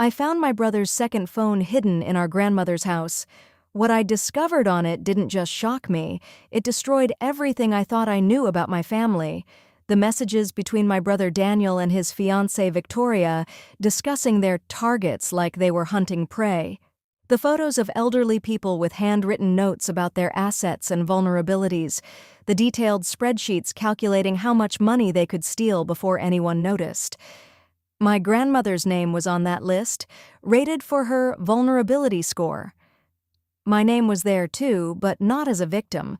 I found my brother's second phone hidden in our grandmother's house. What I discovered on it didn't just shock me, it destroyed everything I thought I knew about my family. The messages between my brother Daniel and his fiancée Victoria, discussing their targets like they were hunting prey. The photos of elderly people with handwritten notes about their assets and vulnerabilities. The detailed spreadsheets calculating how much money they could steal before anyone noticed. My grandmother's name was on that list, rated for her vulnerability score. My name was there too, but not as a victim.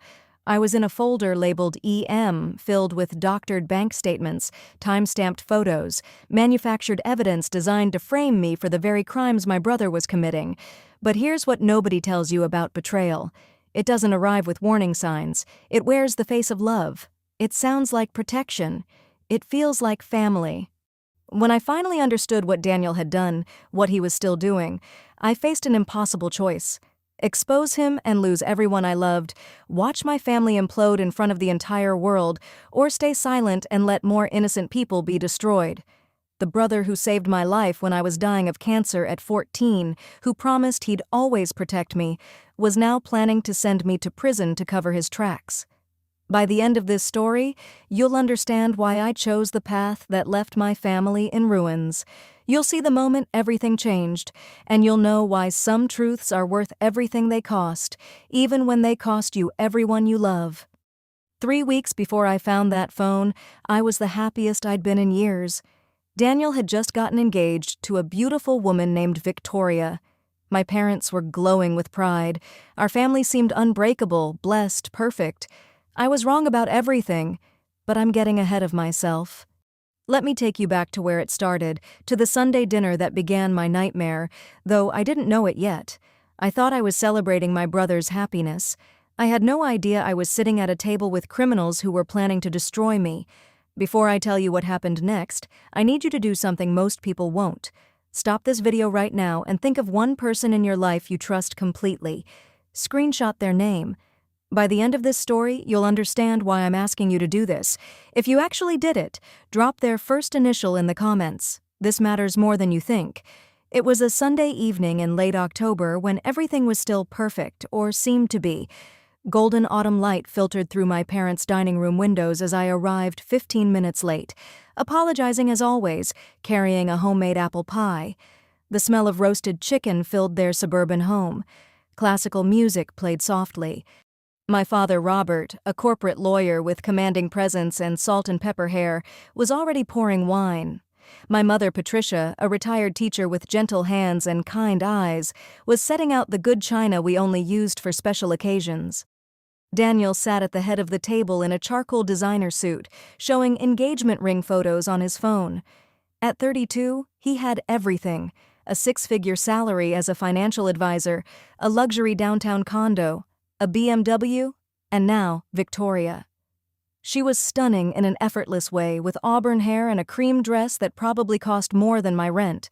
I was in a folder labeled EM, filled with doctored bank statements, time-stamped photos, manufactured evidence designed to frame me for the very crimes my brother was committing. But here's what nobody tells you about betrayal. It doesn't arrive with warning signs. It wears the face of love. It sounds like protection. It feels like family. When I finally understood what Daniel had done, what he was still doing, I faced an impossible choice. Expose him and lose everyone I loved, watch my family implode in front of the entire world, or stay silent and let more innocent people be destroyed. The brother who saved my life when I was dying of cancer at 14, who promised he'd always protect me, was now planning to send me to prison to cover his tracks. By the end of this story, you'll understand why I chose the path that left my family in ruins. You'll see the moment everything changed, and you'll know why some truths are worth everything they cost, even when they cost you everyone you love. 3 weeks before I found that phone, I was the happiest I'd been in years. Daniel had just gotten engaged to a beautiful woman named Victoria. My parents were glowing with pride. Our family seemed unbreakable, blessed, perfect. I was wrong about everything, but I'm getting ahead of myself. Let me take you back to where it started, to the Sunday dinner that began my nightmare, though I didn't know it yet. I thought I was celebrating my brother's happiness. I had no idea I was sitting at a table with criminals who were planning to destroy me. Before I tell you what happened next, I need you to do something most people won't. Stop this video right now and think of one person in your life you trust completely. Screenshot their name. By the end of this story, you'll understand why I'm asking you to do this. If you actually did it, drop their first initial in the comments. This matters more than you think. It was a Sunday evening in late October when everything was still perfect, or seemed to be. Golden autumn light filtered through my parents' dining room windows as I arrived 15 minutes late, apologizing as always, carrying a homemade apple pie. The smell of roasted chicken filled their suburban home. Classical music played softly. My father, Robert, a corporate lawyer with commanding presence and salt and pepper hair, was already pouring wine. My mother, Patricia, a retired teacher with gentle hands and kind eyes, was setting out the good china we only used for special occasions. Daniel sat at the head of the table in a charcoal designer suit, showing engagement ring photos on his phone. At 32, he had everything: a 6-figure salary as a financial advisor, a luxury downtown condo, a BMW, and now Victoria. She was stunning in an effortless way, with auburn hair and a cream dress that probably cost more than my rent.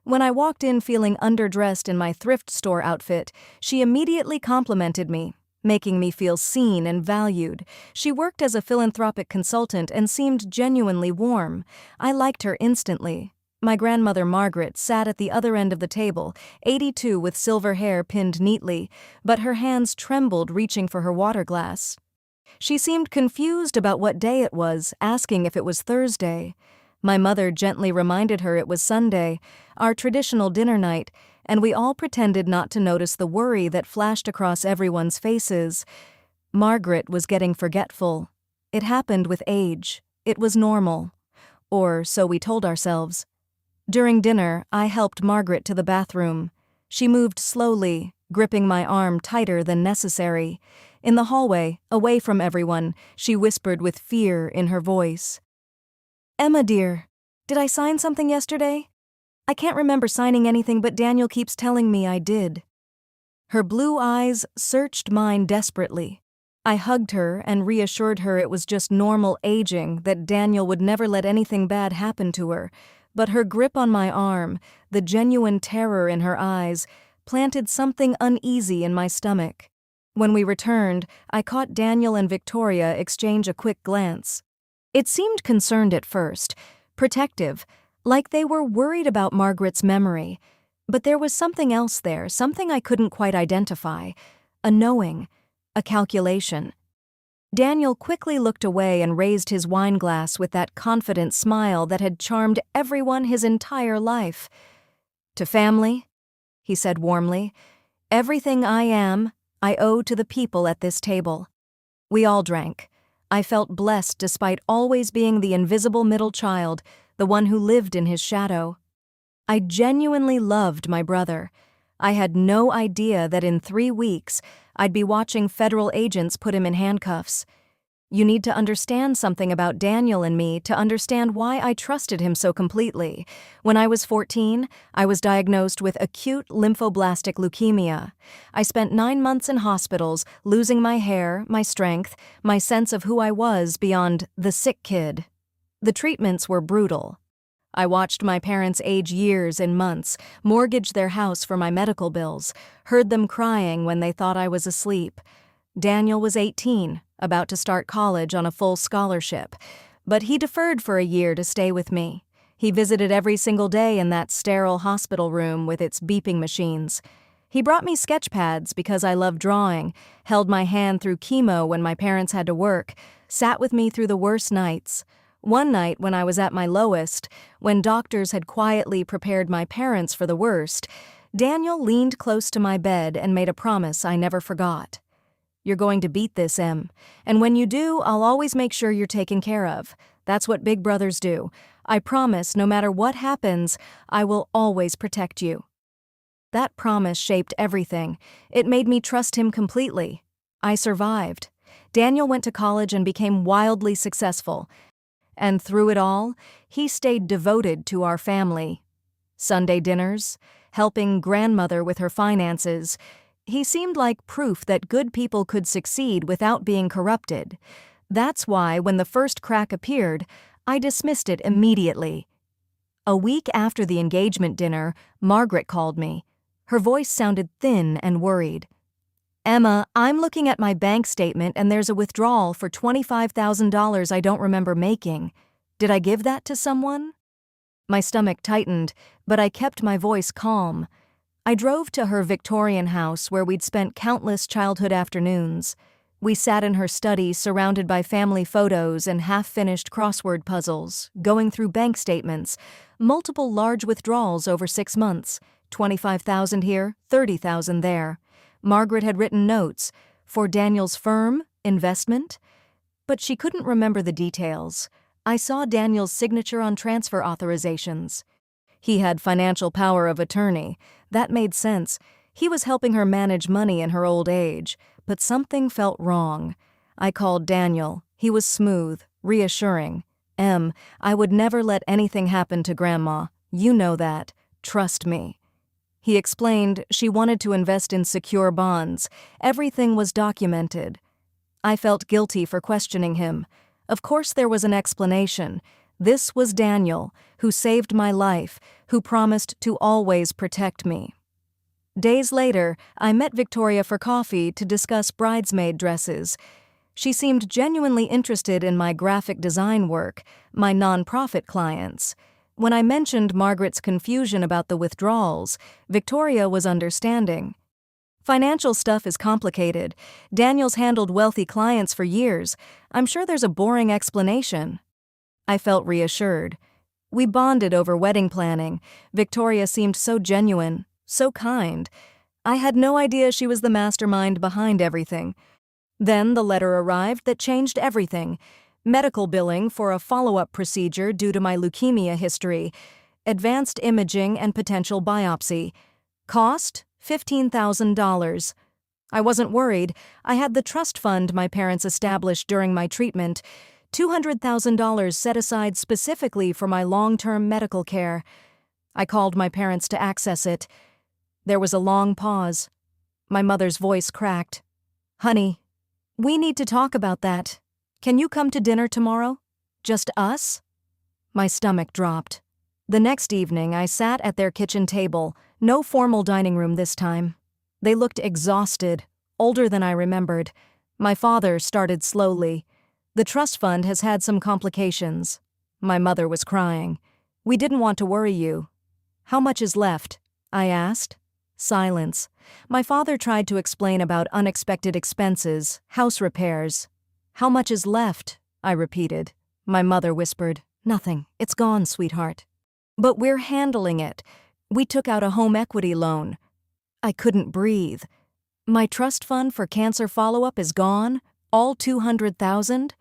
When I walked in feeling underdressed in my thrift store outfit, she immediately complimented me, making me feel seen and valued. She worked as a philanthropic consultant and seemed genuinely warm. I liked her instantly. My grandmother Margaret sat at the other end of the table, 82, with silver hair pinned neatly, but her hands trembled reaching for her water glass. She seemed confused about what day it was, asking if it was Thursday. My mother gently reminded her it was Sunday, our traditional dinner night, and we all pretended not to notice the worry that flashed across everyone's faces. Margaret was getting forgetful. It happened with age. It was normal. Or so we told ourselves. During dinner, I helped Margaret to the bathroom. She moved slowly, gripping my arm tighter than necessary. In the hallway, away from everyone, she whispered with fear in her voice. "Emma, dear, did I sign something yesterday? I can't remember signing anything, but Daniel keeps telling me I did." Her blue eyes searched mine desperately. I hugged her and reassured her it was just normal aging, that Daniel would never let anything bad happen to her. But her grip on my arm, the genuine terror in her eyes, planted something uneasy in my stomach. When we returned, I caught Daniel and Victoria exchange a quick glance. It seemed concerned at first, protective, like they were worried about Margaret's memory. But there was something else there, something I couldn't quite identify. A knowing, a calculation. Daniel quickly looked away and raised his wine glass with that confident smile that had charmed everyone his entire life. "To family," he said warmly, "everything I am, I owe to the people at this table." We all drank. I felt blessed despite always being the invisible middle child, the one who lived in his shadow. I genuinely loved my brother. I had no idea that in 3 weeks, I'd be watching federal agents put him in handcuffs. You need to understand something about Daniel and me to understand why I trusted him so completely. When I was 14, I was diagnosed with acute lymphoblastic leukemia. I spent 9 months in hospitals, losing my hair, my strength, my sense of who I was beyond the sick kid. The treatments were brutal. I watched my parents age years in months, mortgage their house for my medical bills, heard them crying when they thought I was asleep. Daniel was 18, about to start college on a full scholarship, but he deferred for a year to stay with me. He visited every single day in that sterile hospital room with its beeping machines. He brought me sketch pads because I loved drawing, held my hand through chemo when my parents had to work, sat with me through the worst nights. One night when I was at my lowest, when doctors had quietly prepared my parents for the worst, Daniel leaned close to my bed and made a promise I never forgot. "You're going to beat this, Em, and when you do, I'll always make sure you're taken care of. That's what big brothers do. I promise, no matter what happens, I will always protect you." That promise shaped everything. It made me trust him completely. I survived. Daniel went to college and became wildly successful. And through it all, he stayed devoted to our family. Sunday dinners, helping grandmother with her finances. He seemed like proof that good people could succeed without being corrupted. That's why, when the first crack appeared, I dismissed it immediately. A week after the engagement dinner, Margaret called me. Her voice sounded thin and worried. "Emma, I'm looking at my bank statement and there's a withdrawal for $25,000 I don't remember making. Did I give that to someone?" My stomach tightened, but I kept my voice calm. I drove to her Victorian house where we'd spent countless childhood afternoons. We sat in her study surrounded by family photos and half-finished crossword puzzles, going through bank statements, multiple large withdrawals over 6 months, $25,000 here, $30,000 there. Margaret had written notes for Daniel's firm, investment, but she couldn't remember the details. I saw Daniel's signature on transfer authorizations. He had financial power of attorney. That made sense. He was helping her manage money in her old age, but something felt wrong. I called Daniel. He was smooth, reassuring. "Em, I would never let anything happen to Grandma. You know that. Trust me." He explained she wanted to invest in secure bonds. Everything was documented. I felt guilty for questioning him. Of course there was an explanation. This was Daniel, who saved my life, who promised to always protect me. Days later, I met Victoria for coffee to discuss bridesmaid dresses. She seemed genuinely interested in my graphic design work, my nonprofit clients. When I mentioned Margaret's confusion about the withdrawals, Victoria was understanding. "Financial stuff is complicated. Daniel's handled wealthy clients for years. I'm sure there's a boring explanation." I felt reassured. We bonded over wedding planning. Victoria seemed so genuine, so kind. I had no idea she was the mastermind behind everything. Then the letter arrived that changed everything. Medical billing for a follow-up procedure due to my leukemia history, advanced imaging and potential biopsy. Cost, $15,000. I wasn't worried. I had the trust fund my parents established during my treatment, $200,000 set aside specifically for my long-term medical care. I called my parents to access it. There was a long pause. My mother's voice cracked. "Honey, we need to talk about that. Can you come to dinner tomorrow? Just us?" My stomach dropped. The next evening, I sat at their kitchen table, no formal dining room this time. They looked exhausted, older than I remembered. My father started slowly. "The trust fund has had some complications." My mother was crying. "We didn't want to worry you." "How much is left?" I asked. Silence. My father tried to explain about unexpected expenses, house repairs. How much is left? I repeated. My mother whispered, Nothing. It's gone, sweetheart. But we're handling it. We took out a home equity loan. I couldn't breathe. My trust fund for cancer follow-up is gone? All 200,000?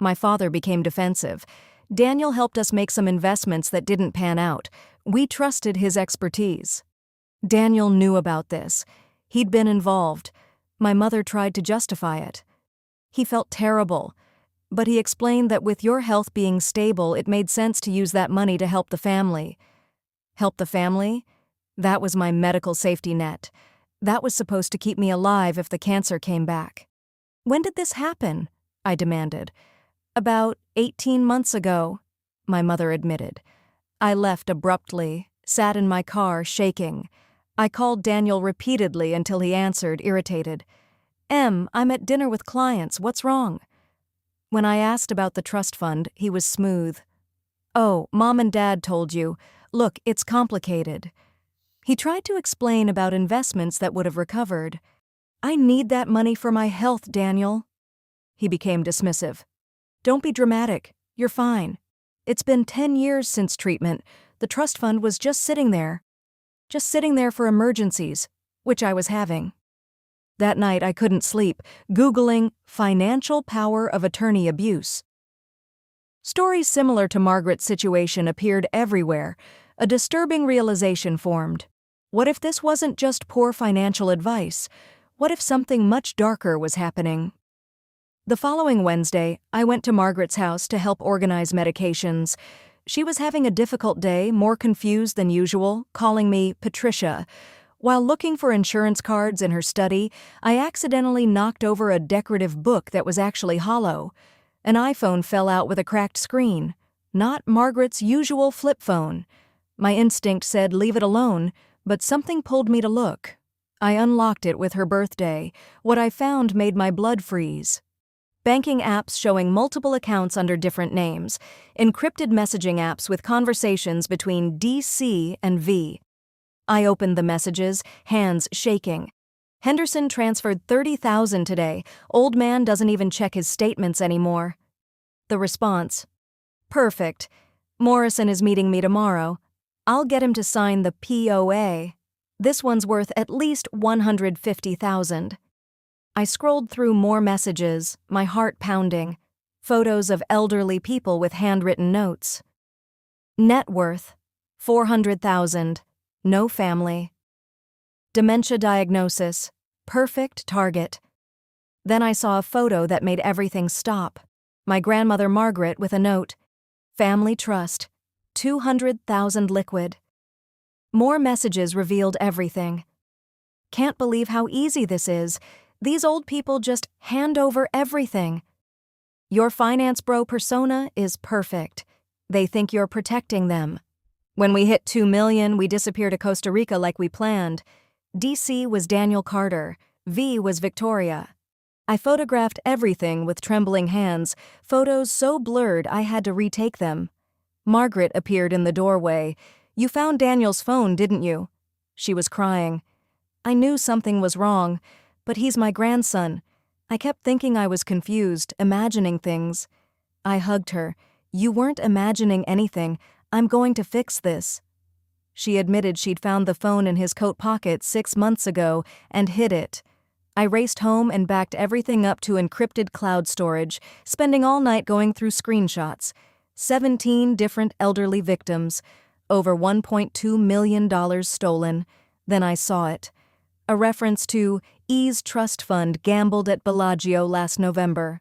My father became defensive. Daniel helped us make some investments that didn't pan out. We trusted his expertise. Daniel knew about this. He'd been involved. My mother tried to justify it. He felt terrible. But he explained that with your health being stable, it made sense to use that money to help the family. Help the family? That was my medical safety net. That was supposed to keep me alive if the cancer came back. When did this happen? I demanded. About 18 months ago, my mother admitted. I left abruptly, sat in my car, shaking. I called Daniel repeatedly until he answered, irritated. I'm at dinner with clients. What's wrong? When I asked about the trust fund, he was smooth. Oh, Mom and Dad told you. Look, it's complicated. He tried to explain about investments that would have recovered. I need that money for my health, Daniel. He became dismissive. Don't be dramatic. You're fine. It's been 10 years since treatment. The trust fund was just sitting there for emergencies, which I was having. That night I couldn't sleep, Googling financial power of attorney abuse. Stories similar to Margaret's situation appeared everywhere. A disturbing realization formed. What if this wasn't just poor financial advice? What if something much darker was happening? The following Wednesday, I went to Margaret's house to help organize medications. She was having a difficult day, more confused than usual, calling me Patricia. While looking for insurance cards in her study, I accidentally knocked over a decorative book that was actually hollow. An iPhone fell out with a cracked screen. Not Margaret's usual flip phone. My instinct said leave it alone, but something pulled me to look. I unlocked it with her birthday. What I found made my blood freeze. Banking apps showing multiple accounts under different names, encrypted messaging apps with conversations between DC and V. I opened the messages, hands shaking. Henderson transferred $30,000 today. Old man doesn't even check his statements anymore. The response, perfect. Morrison is meeting me tomorrow. I'll get him to sign the POA. This one's worth at least $150,000. I scrolled through more messages, my heart pounding. Photos of elderly people with handwritten notes. Net worth, $400,000. No family. Dementia diagnosis. Perfect target. Then I saw a photo that made everything stop. My grandmother Margaret with a note. Family trust. $200,000 liquid. More messages revealed everything. Can't believe how easy this is. These old people just hand over everything. Your finance bro persona is perfect. They think you're protecting them. When we hit 2 million, we disappear to Costa Rica like we planned. DC was Daniel Carter. V was Victoria. I photographed everything with trembling hands, photos so blurred I had to retake them. Margaret appeared in the doorway. You found Daniel's phone, didn't you? She was crying. I knew something was wrong, but he's my grandson. I kept thinking I was confused, imagining things. I hugged her. You weren't imagining anything. I'm going to fix this. She admitted she'd found the phone in his coat pocket 6 months ago and hid it. I raced home and backed everything up to encrypted cloud storage, spending all night going through screenshots. 17 different elderly victims. Over $1.2 million stolen. Then I saw it. A reference to E's trust fund gambled at Bellagio last November.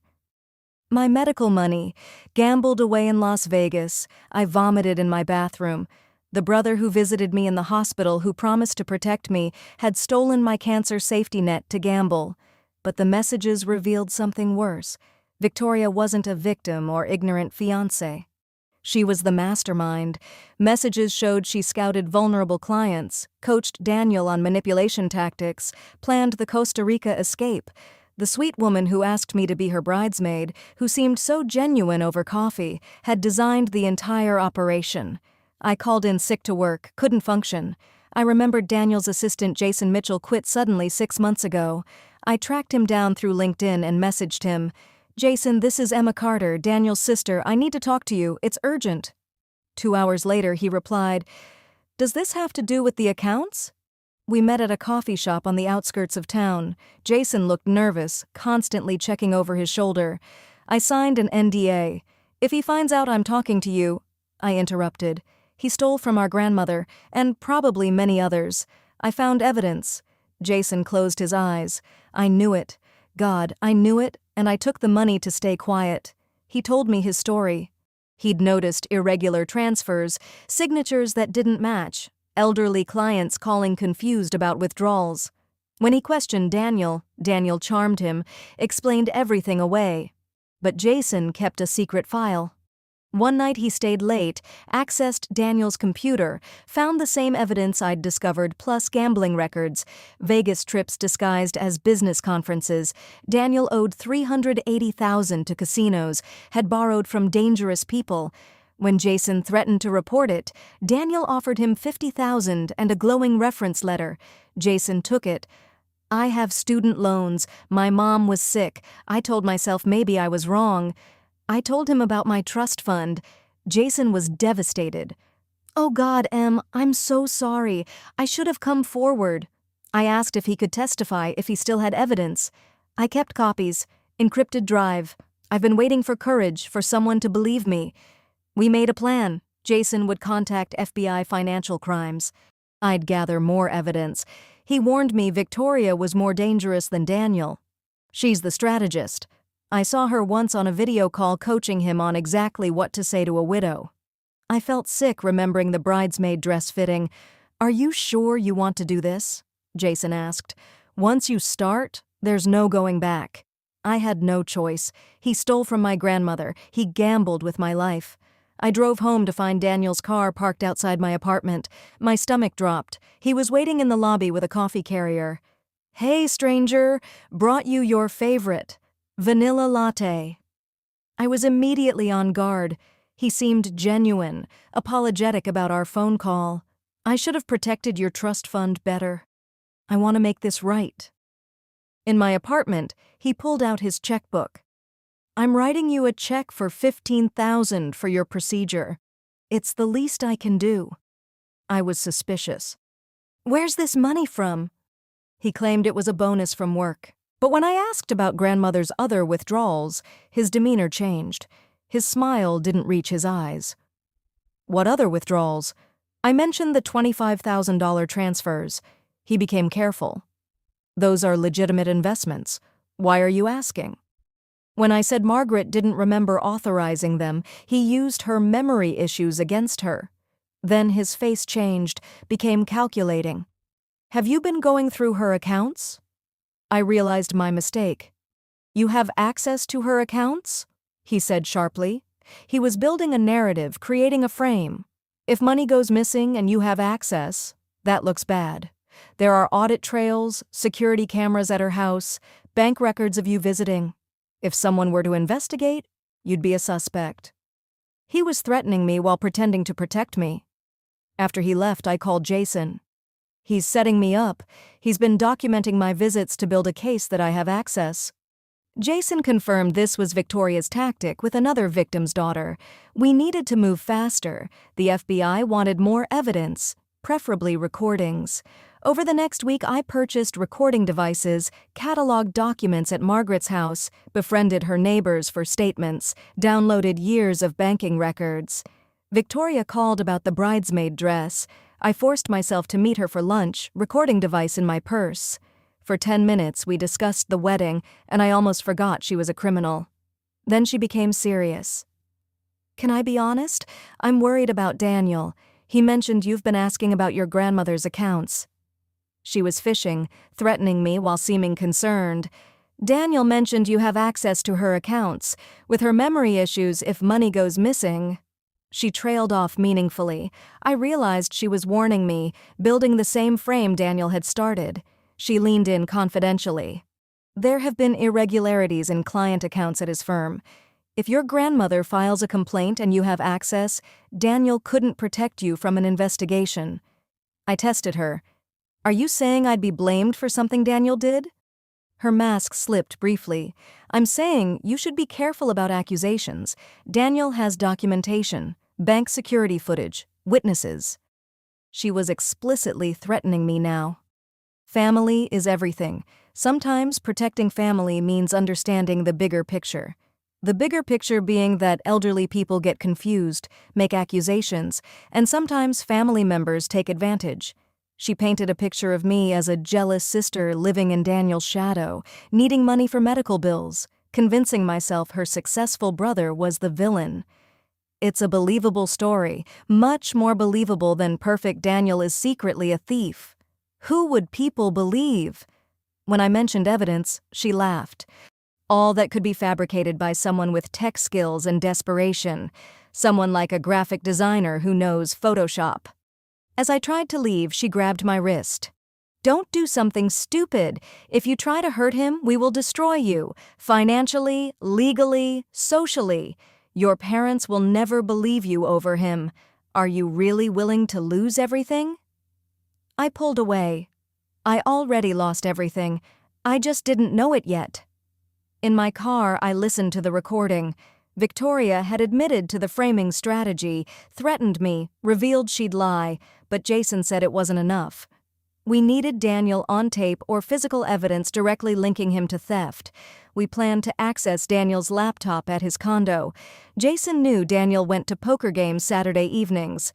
My medical money, gambled away in Las Vegas. I vomited in my bathroom. The brother who visited me in the hospital who promised to protect me had stolen my cancer safety net to gamble. But the messages revealed something worse. Victoria wasn't a victim or ignorant fiancée. She was the mastermind. Messages showed she scouted vulnerable clients, coached Daniel on manipulation tactics, planned the Costa Rica escape. The sweet woman who asked me to be her bridesmaid, who seemed so genuine over coffee, had designed the entire operation. I called in sick to work, couldn't function. I remembered Daniel's assistant Jason Mitchell quit suddenly 6 months ago. I tracked him down through LinkedIn and messaged him. "Jason, this is Emma Carter, Daniel's sister. I need to talk to you. It's urgent." 2 hours later, he replied, "Does this have to do with the accounts?" We met at a coffee shop on the outskirts of town. Jason looked nervous, constantly checking over his shoulder. I signed an NDA. "If he finds out I'm talking to you," I interrupted. "He stole from our grandmother, and probably many others. I found evidence." Jason closed his eyes. "I knew it. God, I knew it, and I took the money to stay quiet." He told me his story. He'd noticed irregular transfers, signatures that didn't match, elderly clients calling confused about withdrawals. When he questioned Daniel charmed him, explained everything away. But Jason kept a secret file. One night he stayed late, accessed Daniel's computer, found the same evidence I'd discovered plus gambling records, Vegas trips disguised as business conferences. Daniel owed $380,000 to casinos, had borrowed from dangerous people. When Jason threatened to report it, Daniel offered him $50,000 and a glowing reference letter. Jason took it. "I have student loans. My mom was sick. I told myself maybe I was wrong." I told him about my trust fund. Jason was devastated. "Oh God, Em, I'm so sorry. I should have come forward." I asked if he could testify if he still had evidence. "I kept copies. Encrypted drive. I've been waiting for courage, for someone to believe me." We made a plan. Jason would contact FBI financial crimes. I'd gather more evidence. He warned me Victoria was more dangerous than Daniel. She's the strategist. I saw her once on a video call coaching him on exactly what to say to a widow. I felt sick remembering the bridesmaid dress fitting. "Are you sure you want to do this?" Jason asked. "Once you start, there's no going back." I had no choice. He stole from my grandmother. He gambled with my life. I drove home to find Daniel's car parked outside my apartment. My stomach dropped. He was waiting in the lobby with a coffee carrier. "Hey, stranger, brought you your favorite. Vanilla latte." I was immediately on guard. He seemed genuine, apologetic about our phone call. "I should have protected your trust fund better. I want to make this right." In my apartment, he pulled out his checkbook. "I'm writing you a check for $15,000 for your procedure. It's the least I can do." I was suspicious. "Where's this money from?" He claimed it was a bonus from work. But when I asked about grandmother's other withdrawals, his demeanor changed. His smile didn't reach his eyes. "What other withdrawals?" I mentioned the $25,000 transfers. He became careful. "Those are legitimate investments. Why are you asking?" When I said Margaret didn't remember authorizing them, he used her memory issues against her. Then his face changed, became calculating. "Have you been going through her accounts?" I realized my mistake. "You have access to her accounts?" he said sharply. He was building a narrative, creating a frame. "If money goes missing and you have access, that looks bad. There are audit trails, security cameras at her house, bank records of you visiting. If someone were to investigate, you'd be a suspect." He was threatening me while pretending to protect me. After he left, I called Jason. "He's setting me up. He's been documenting my visits to build a case that I have access." Jason confirmed this was Victoria's tactic with another victim's daughter. We needed to move faster. The FBI wanted more evidence, preferably recordings. Over the next week, I purchased recording devices, cataloged documents at Margaret's house, befriended her neighbors for statements, downloaded years of banking records. Victoria called about the bridesmaid dress. I forced myself to meet her for lunch, recording device in my purse. For 10 minutes, we discussed the wedding, and I almost forgot she was a criminal. Then she became serious. "Can I be honest? I'm worried about Daniel. He mentioned you've been asking about your grandmother's accounts." She was fishing, threatening me while seeming concerned. "Daniel mentioned you have access to her accounts. With her memory issues, if money goes missing..." She trailed off meaningfully. I realized she was warning me, building the same frame Daniel had started. She leaned in confidentially. "There have been irregularities in client accounts at his firm. If your grandmother files a complaint and you have access, Daniel couldn't protect you from an investigation. I tested her. Are you saying I'd be blamed for something Daniel did? Her mask slipped briefly. I'm saying you should be careful about accusations. Daniel has documentation, bank security footage, witnesses. She was explicitly threatening me now. Family is everything. Sometimes protecting family means understanding the bigger picture. The bigger picture being that elderly people get confused, make accusations, and sometimes family members take advantage. She painted a picture of me as a jealous sister living in Daniel's shadow, needing money for medical bills, convincing myself her successful brother was the villain. It's a believable story, much more believable than perfect Daniel is secretly a thief. Who would people believe? When I mentioned evidence, she laughed. All that could be fabricated by someone with tech skills and desperation, someone like a graphic designer who knows Photoshop. As I tried to leave, she grabbed my wrist. Don't do something stupid. If you try to hurt him, we will destroy you, financially, legally, socially. Your parents will never believe you over him. Are you really willing to lose everything? I pulled away. I already lost everything. I just didn't know it yet. In my car, I listened to the recording. Victoria had admitted to the framing strategy, threatened me, revealed she'd lie, but Jason said it wasn't enough. We needed Daniel on tape or physical evidence directly linking him to theft. We planned to access Daniel's laptop at his condo. Jason knew Daniel went to poker games Saturday evenings.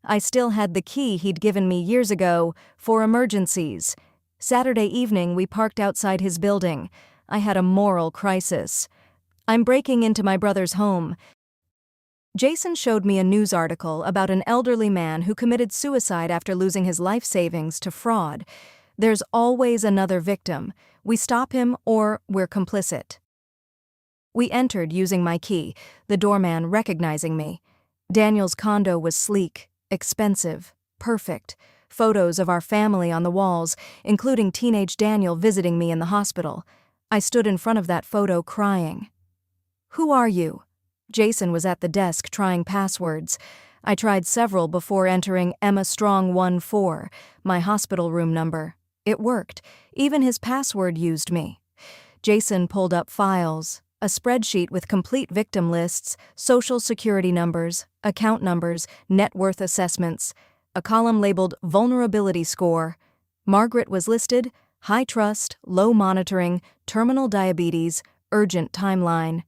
I still had the key he'd given me years ago for emergencies. Saturday evening, we parked outside his building. I had a moral crisis. I'm breaking into my brother's home. Jason showed me a news article about an elderly man who committed suicide after losing his life savings to fraud. There's always another victim. We stop him or we're complicit. We entered using my key, the doorman recognizing me. Daniel's condo was sleek, expensive, perfect. Photos of our family on the walls, including teenage Daniel visiting me in the hospital. I stood in front of that photo crying. Who are you? Jason was at the desk trying passwords. I tried several before entering Emma Strong 14, my hospital room number. It worked. Even his password used me. Jason pulled up files, a spreadsheet with complete victim lists, social security numbers, account numbers, net worth assessments, a column labeled vulnerability score. Margaret was listed, high trust, low monitoring, terminal diabetes, urgent timeline.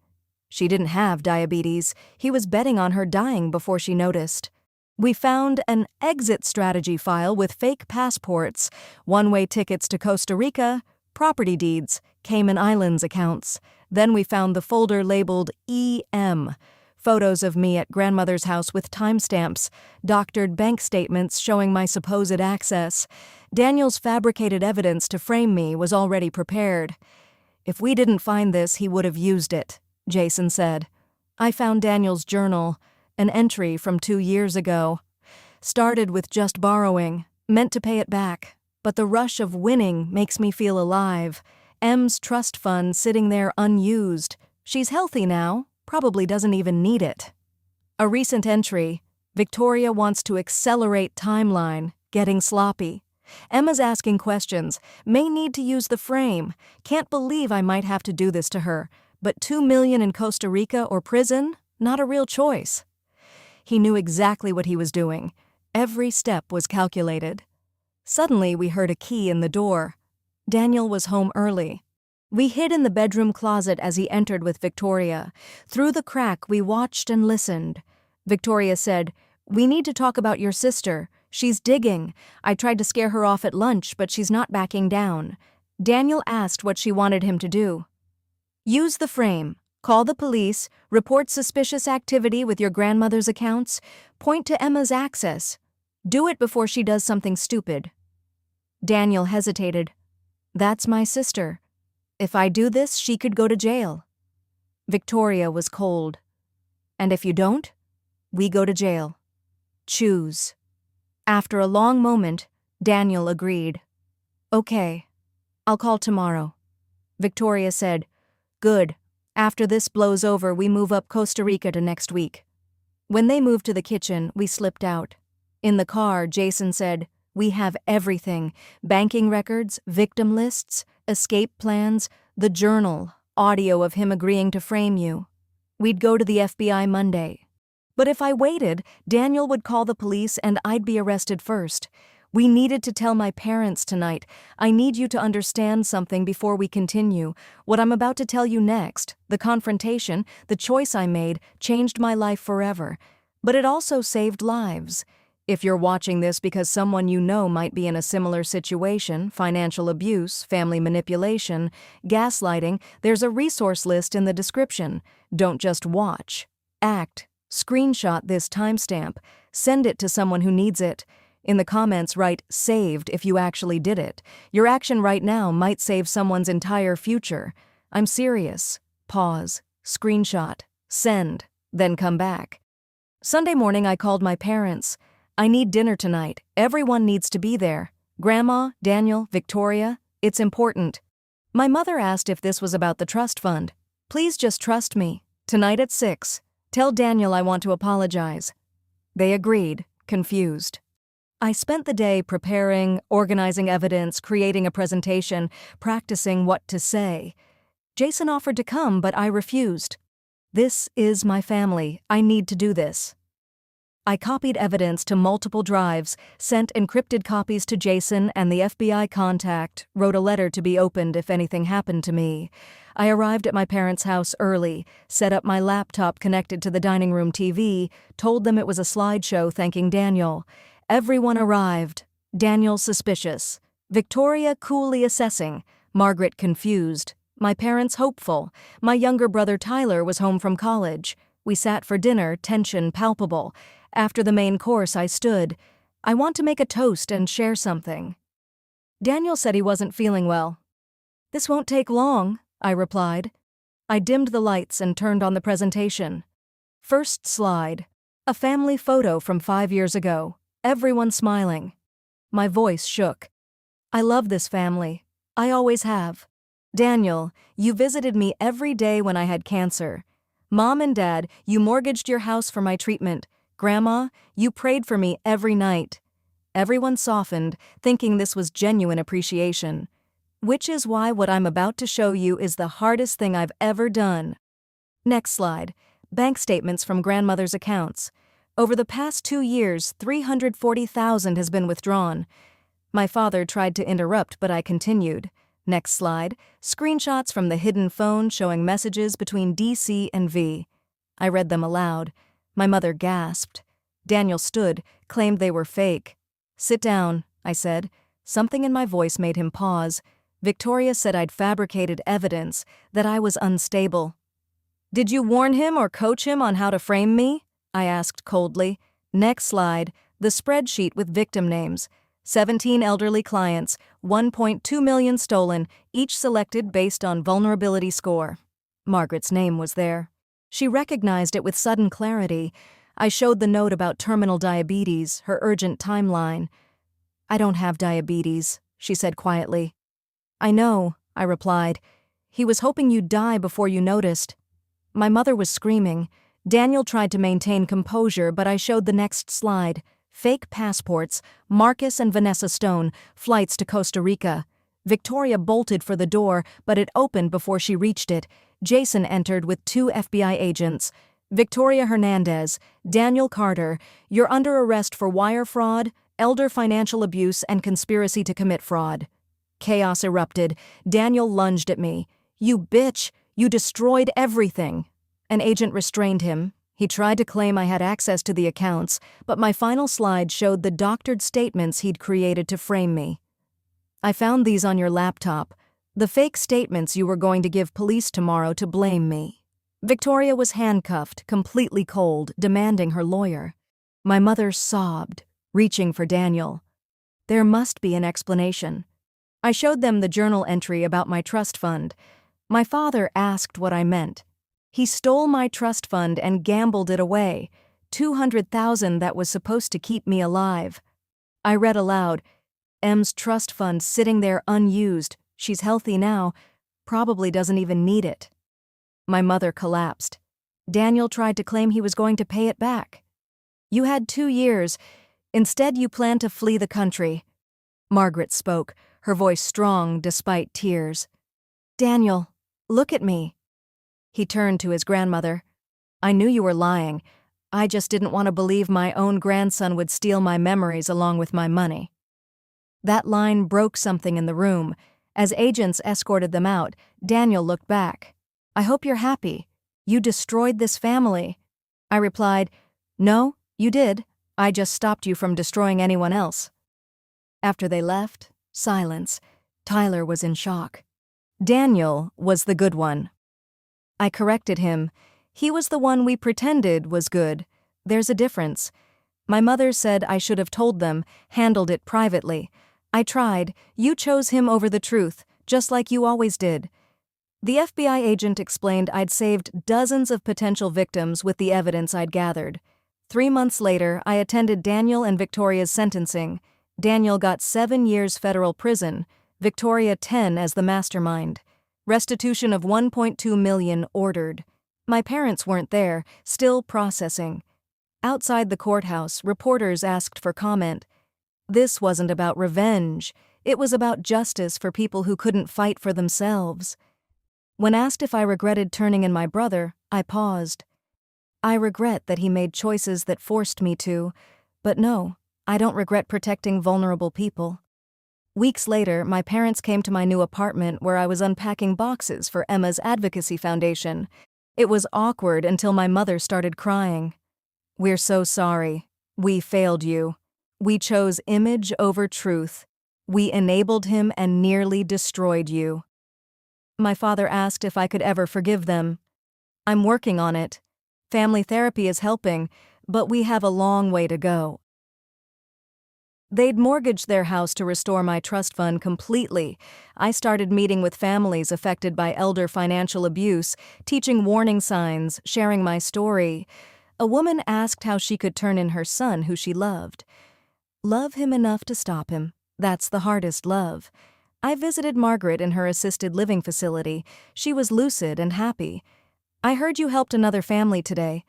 She didn't have diabetes. He was betting on her dying before she noticed. We found an exit strategy file with fake passports, one-way tickets to Costa Rica, property deeds, Cayman Islands accounts. Then we found the folder labeled EM, photos of me at grandmother's house with timestamps, doctored bank statements showing my supposed access. Daniel's fabricated evidence to frame me was already prepared. If we didn't find this, he would have used it, Jason said. I found Daniel's journal, an entry from 2 years ago. Started with just borrowing, meant to pay it back, but the rush of winning makes me feel alive. M's trust fund sitting there unused. She's healthy now, probably doesn't even need it. A recent entry, Victoria wants to accelerate timeline, getting sloppy. Emma's asking questions, may need to use the frame. Can't believe I might have to do this to her, but $2 million in Costa Rica or prison? Not a real choice. He knew exactly what he was doing. Every step was calculated. Suddenly, we heard a key in the door. Daniel was home early. We hid in the bedroom closet as he entered with Victoria. Through the crack, we watched and listened. Victoria said, "We need to talk about your sister. She's digging. I tried to scare her off at lunch, but she's not backing down." Daniel asked what she wanted him to do. Use the frame. Call the police, report suspicious activity with your grandmother's accounts, point to Emma's access. Do it before she does something stupid. Daniel hesitated. That's my sister. If I do this, she could go to jail. Victoria was cold. And if you don't, we go to jail. Choose. After a long moment, Daniel agreed. Okay, I'll call tomorrow. Victoria said, Good. After this blows over, we move up Costa Rica to next week. When they moved to the kitchen, we slipped out. In the car, Jason said, We have everything: banking records, victim lists, escape plans, the journal, audio of him agreeing to frame you. We'd go to the FBI Monday. But if I waited, Daniel would call the police and I'd be arrested first. We needed to tell my parents tonight. I need you to understand something before we continue. What I'm about to tell you next, the confrontation, the choice I made, changed my life forever. But it also saved lives. If you're watching this because someone you know might be in a similar situation, financial abuse, family manipulation, gaslighting, there's a resource list in the description. Don't just watch. Act. Screenshot this timestamp. Send it to someone who needs it. In the comments, write "saved" if you actually did it. Your action right now might save someone's entire future. I'm serious. Pause. Screenshot. Send. Then come back. Sunday morning, I called my parents. I need dinner tonight. Everyone needs to be there. Grandma, Daniel, Victoria, it's important. My mother asked if this was about the trust fund. Please just trust me. Tonight at 6. Tell Daniel I want to apologize. They agreed, confused. I spent the day preparing, organizing evidence, creating a presentation, practicing what to say. Jason offered to come, but I refused. This is my family. I need to do this. I copied evidence to multiple drives, sent encrypted copies to Jason and the FBI contact, wrote a letter to be opened if anything happened to me. I arrived at my parents' house early, set up my laptop connected to the dining room TV, told them it was a slideshow thanking Daniel. Everyone arrived. Daniel suspicious. Victoria coolly assessing. Margaret confused. My parents hopeful. My younger brother Tyler was home from college. We sat for dinner, tension palpable. After the main course, I stood. I want to make a toast and share something. Daniel said he wasn't feeling well. This won't take long, I replied. I dimmed the lights and turned on the presentation. First slide. A family photo from 5 years ago. Everyone smiling. My voice shook. I love this family. I always have. Daniel, you visited me every day when I had cancer. Mom and Dad, you mortgaged your house for my treatment. Grandma, you prayed for me every night. Everyone softened, thinking this was genuine appreciation. Which is why what I'm about to show you is the hardest thing I've ever done. Next slide. Bank statements from grandmother's accounts. Over the past 2 years, $340,000 has been withdrawn. My father tried to interrupt, but I continued. Next slide. Screenshots from the hidden phone showing messages between DC and V. I read them aloud. My mother gasped. Daniel stood, claimed they were fake. Sit down, I said. Something in my voice made him pause. Victoria said I'd fabricated evidence, that I was unstable. Did you warn him or coach him on how to frame me? I asked coldly. Next slide. The spreadsheet with victim names. 17 elderly clients, 1.2 million stolen, each selected based on vulnerability score. Margaret's name was there. She recognized it with sudden clarity. I showed the note about terminal diabetes, her urgent timeline. I don't have diabetes, she said quietly. I know, I replied. He was hoping you'd die before you noticed. My mother was screaming. Daniel tried to maintain composure, but I showed the next slide. Fake passports, Marcus and Vanessa Stone, flights to Costa Rica. Victoria bolted for the door, but it opened before she reached it. Jason entered with 2 FBI agents. Victoria Hernandez, Daniel Carter, you're under arrest for wire fraud, elder financial abuse, and conspiracy to commit fraud. Chaos erupted. Daniel lunged at me. You bitch! You destroyed everything! An agent restrained him. He tried to claim I had access to the accounts, but my final slide showed the doctored statements he'd created to frame me. I found these on your laptop. The fake statements you were going to give police tomorrow to blame me. Victoria was handcuffed, completely cold, demanding her lawyer. My mother sobbed, reaching for Daniel. There must be an explanation. I showed them the journal entry about my trust fund. My father asked what I meant. He stole my trust fund and gambled it away, $200,000 that was supposed to keep me alive. I read aloud, M's trust fund sitting there unused. She's healthy now, probably doesn't even need it. My mother collapsed. Daniel tried to claim he was going to pay it back. You had 2 years. Instead, you plan to flee the country. Margaret spoke, her voice strong despite tears. Daniel, look at me. He turned to his grandmother. I knew you were lying. I just didn't want to believe my own grandson would steal my memories along with my money. That line broke something in the room. As agents escorted them out, Daniel looked back. I hope you're happy. You destroyed this family. I replied, No, you did. I just stopped you from destroying anyone else. After they left, silence. Tyler was in shock. Daniel was the good one. I corrected him. He was the one we pretended was good. There's a difference. My mother said I should have told them, handled it privately. I tried. You chose him over the truth, just like you always did. The FBI agent explained I'd saved dozens of potential victims with the evidence I'd gathered. 3 months later, I attended Daniel and Victoria's sentencing. Daniel got 7 years federal prison, Victoria 10 as the mastermind. Restitution of $1.2 million ordered. My parents weren't there, still processing. Outside the courthouse, reporters asked for comment. This wasn't about revenge. It was about justice for people who couldn't fight for themselves. When asked if I regretted turning in my brother, I paused. I regret that he made choices that forced me to, but no, I don't regret protecting vulnerable people. Weeks later, my parents came to my new apartment where I was unpacking boxes for Emma's Advocacy Foundation. It was awkward until my mother started crying. We're so sorry. We failed you. We chose image over truth. We enabled him and nearly destroyed you. My father asked if I could ever forgive them. I'm working on it. Family therapy is helping, but we have a long way to go. They'd mortgaged their house to restore my trust fund completely. I started meeting with families affected by elder financial abuse, teaching warning signs, sharing my story. A woman asked how she could turn in her son who she loved. Love him enough to stop him. That's the hardest love. I visited Margaret in her assisted living facility. She was lucid and happy. I heard you helped another family today.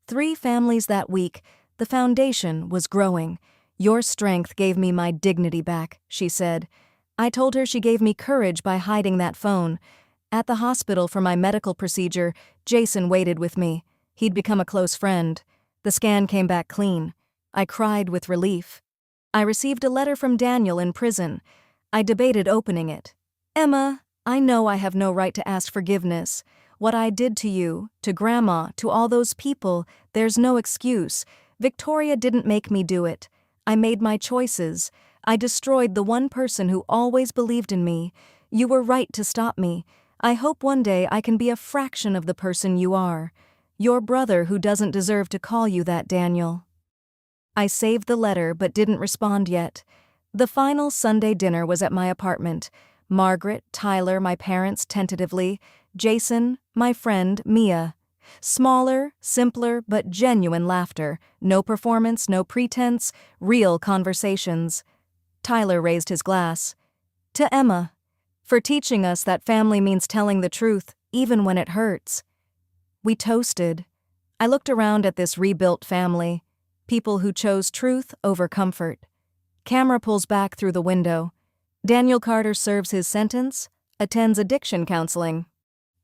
3 families that week. The foundation was growing. Your strength gave me my dignity back, she said. I told her she gave me courage by hiding that phone. At the hospital for my medical procedure, Jason waited with me. He'd become a close friend. The scan came back clean. I cried with relief. I received a letter from Daniel in prison. I debated opening it. Emma, I know I have no right to ask forgiveness. What I did to you, to Grandma, to all those people, there's no excuse. Victoria didn't make me do it. I made my choices. I destroyed the one person who always believed in me. You were right to stop me. I hope one day I can be a fraction of the person you are. Your brother who doesn't deserve to call you that, Daniel. I saved the letter but didn't respond yet. The final Sunday dinner was at my apartment. Margaret, Tyler, my parents tentatively, Jason, my friend, Mia. Smaller, simpler, but genuine laughter. No performance, no pretense, real conversations. Tyler raised his glass. To Emma, for teaching us that family means telling the truth, even when it hurts. We toasted. I looked around at this rebuilt family. People who chose truth over comfort. Camera pulls back through the window. Daniel Carter serves his sentence, attends addiction counseling.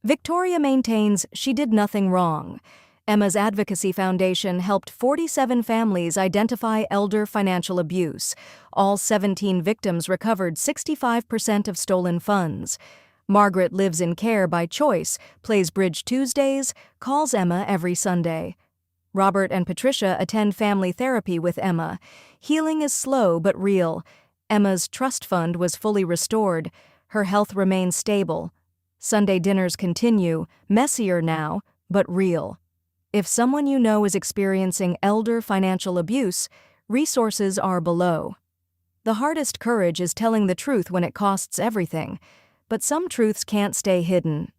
Victoria maintains she did nothing wrong. Emma's Advocacy Foundation helped 47 families identify elder financial abuse. All 17 victims recovered 65% of stolen funds. Margaret lives in care by choice, plays bridge Tuesdays, calls Emma every Sunday. Robert and Patricia attend family therapy with Emma. Healing is slow but real. Emma's trust fund was fully restored. Her health remains stable. Sunday dinners continue, messier now, but real. If someone you know is experiencing elder financial abuse, resources are below. The hardest courage is telling the truth when it costs everything, but some truths can't stay hidden.